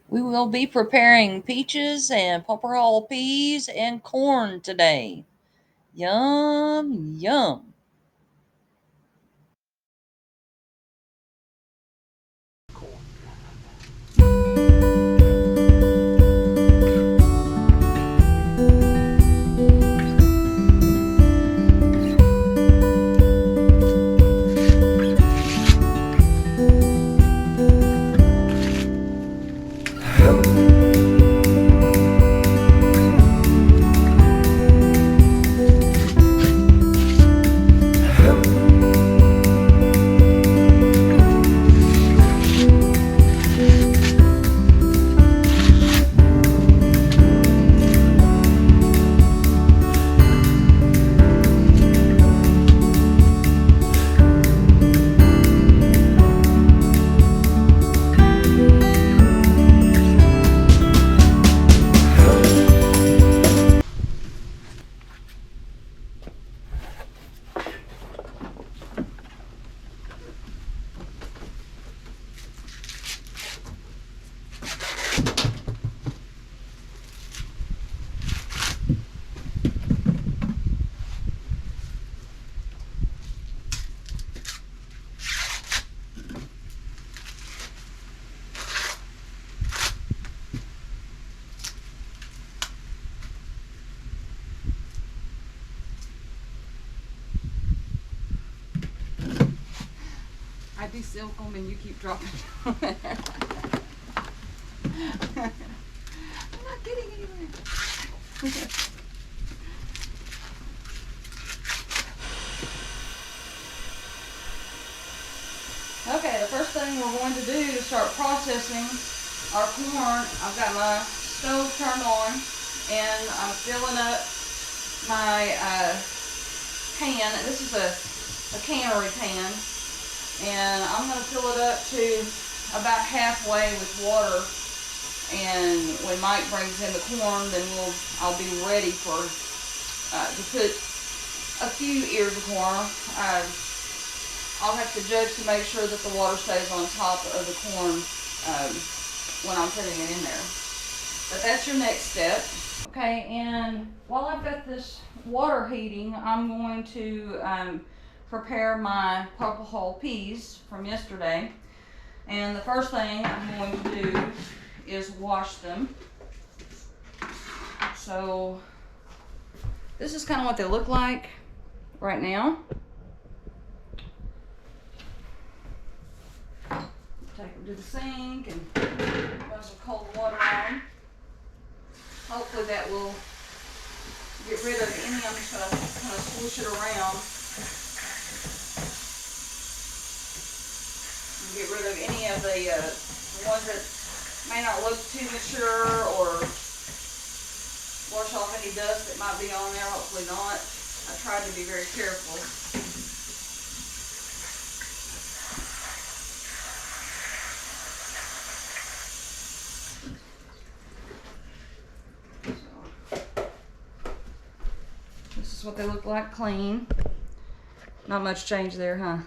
We will be preparing peaches and popper hull peas and corn today. Yum, yum. I do silk them and you keep dropping. I'm not getting anywhere. Okay, the first thing we're going to do to start processing our corn, I've got my stove turned on and I'm filling up my pan. This is a cannery pan, and I'm going to fill it up to about halfway with water. And when Mike brings in the corn, then I'll be ready for to put a few ears of corn. I'll have to judge to make sure that the water stays on top of the corn when I'm putting it in there. But that's your next step. Okay, and while I've got this water heating, I'm going to prepare my purple hull peas from yesterday. And the first thing I'm going to do is wash them. So this is kind of what they look like right now. Take them to the sink and run some cold water on. Hopefully that will get rid of any. I'm just going to kind of swoosh it around and get rid of any of the ones that may not look too mature, or wash off any dust that might be on there. Hopefully not. I tried to be very careful. This is what they look like clean. Not much change there, huh?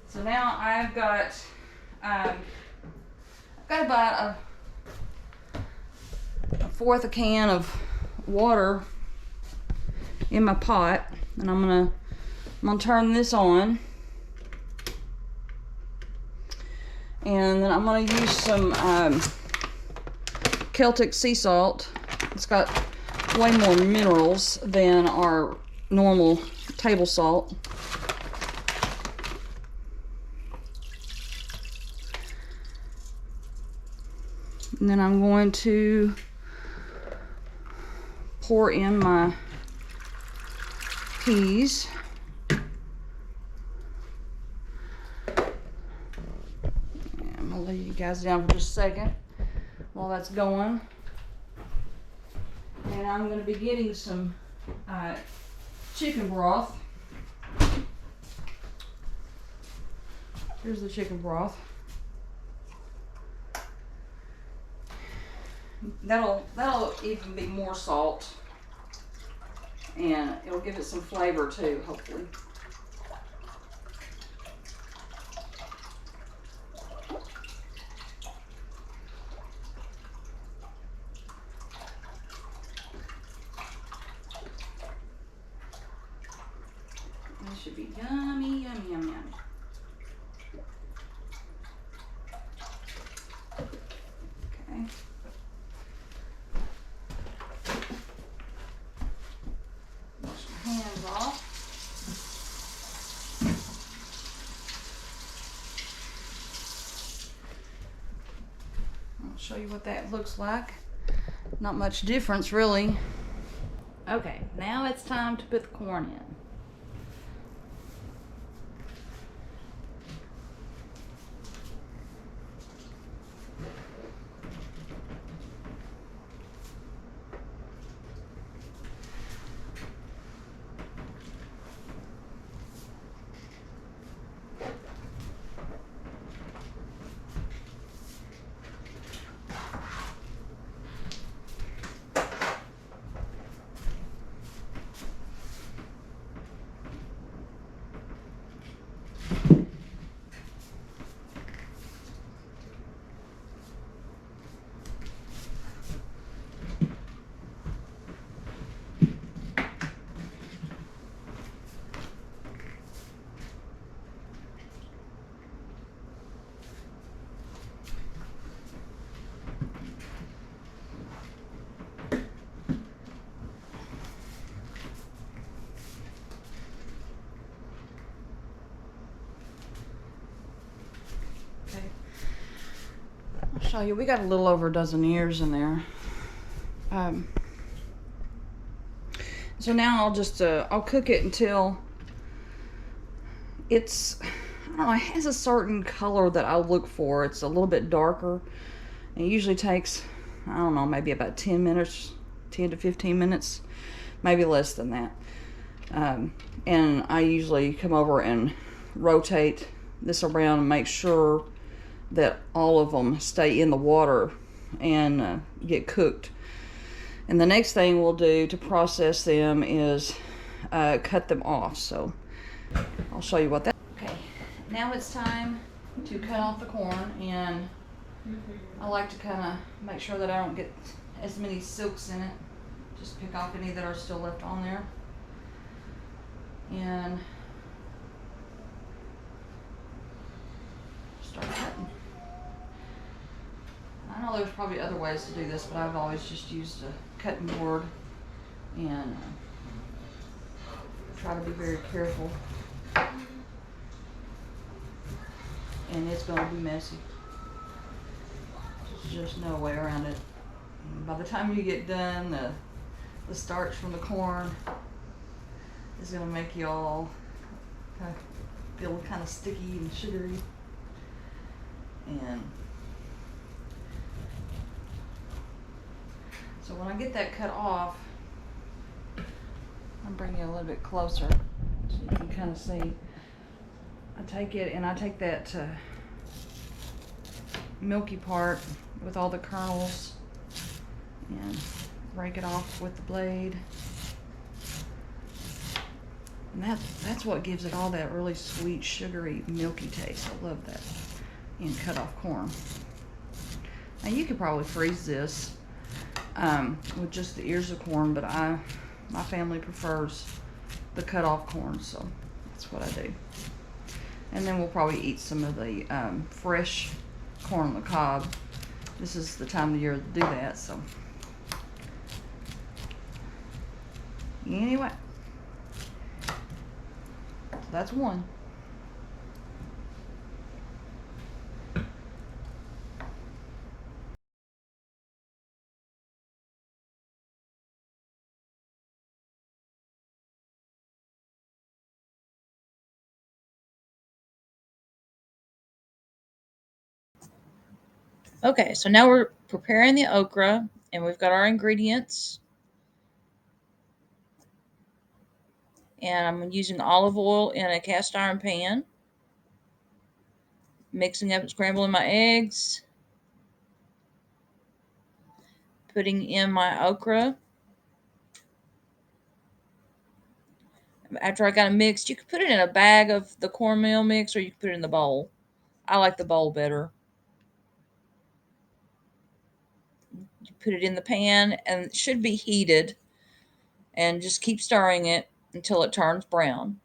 So now I've got about a fourth a can of water in my pot, and I'm gonna turn this on, and then I'm gonna use some Celtic sea salt. It's got way more minerals than our normal table salt. And then I'm going to pour in my peas. I'm gonna leave you guys down for just a second while that's going. And I'm gonna be getting some chicken broth. Here's the chicken broth. That'll even be more salt, and it'll give it some flavor too, hopefully. should be yummy, yummy, yummy, yummy. Okay. Wash my hands off. I'll show you what that looks like. Not much difference, really. Okay, now it's time to put the corn in. I'll show you. We got a little over a dozen ears in there. So now I'll cook it until it's, I don't know, it has a certain color that I look for. It's a little bit darker. It usually takes, I don't know, maybe about 10 minutes, 10 to 15 minutes, maybe less than that. And I usually come over and rotate this around and make sure that all of them stay in the water and get cooked. And the next thing we'll do to process them is cut them off. So I'll show you what that. Okay, now it's time to cut off the corn, and I like to kind of make sure that I don't get as many silks in it. Just pick off any that are still left on there. And start cutting. I know there's probably other ways to do this, but I've always just used a cutting board and try to be very careful. And it's going to be messy. There's just no way around it. And by the time you get done, the starch from the corn is going to make you all feel kind of sticky and sugary. And so when I get that cut off, I'll bring you a little bit closer so you can kind of see. I take it and I take that milky part with all the kernels and break it off with the blade. And that's what gives it all that really sweet, sugary, milky taste. I love that in cut off corn. Now you could probably freeze this with just the ears of corn, but my family prefers the cut off corn, so that's what I do. And then we'll probably eat some of the fresh corn on the cob. This is the time of year to do that, so. Anyway, so that's one. Okay, so now we're preparing the okra, and we've got our ingredients. And I'm using olive oil in a cast iron pan. Mixing up and scrambling my eggs. Putting in my okra. After I got it mixed, you can put it in a bag of the cornmeal mix, or you can put it in the bowl. I like the bowl better. You put it in the pan, and it should be heated. And just keep stirring it until it turns brown.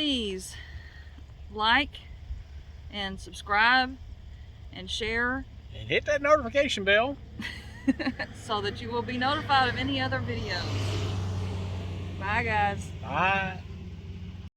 please like and subscribe and share And hit that notification bell. so that you will be notified of any other videos. Bye guys. Bye.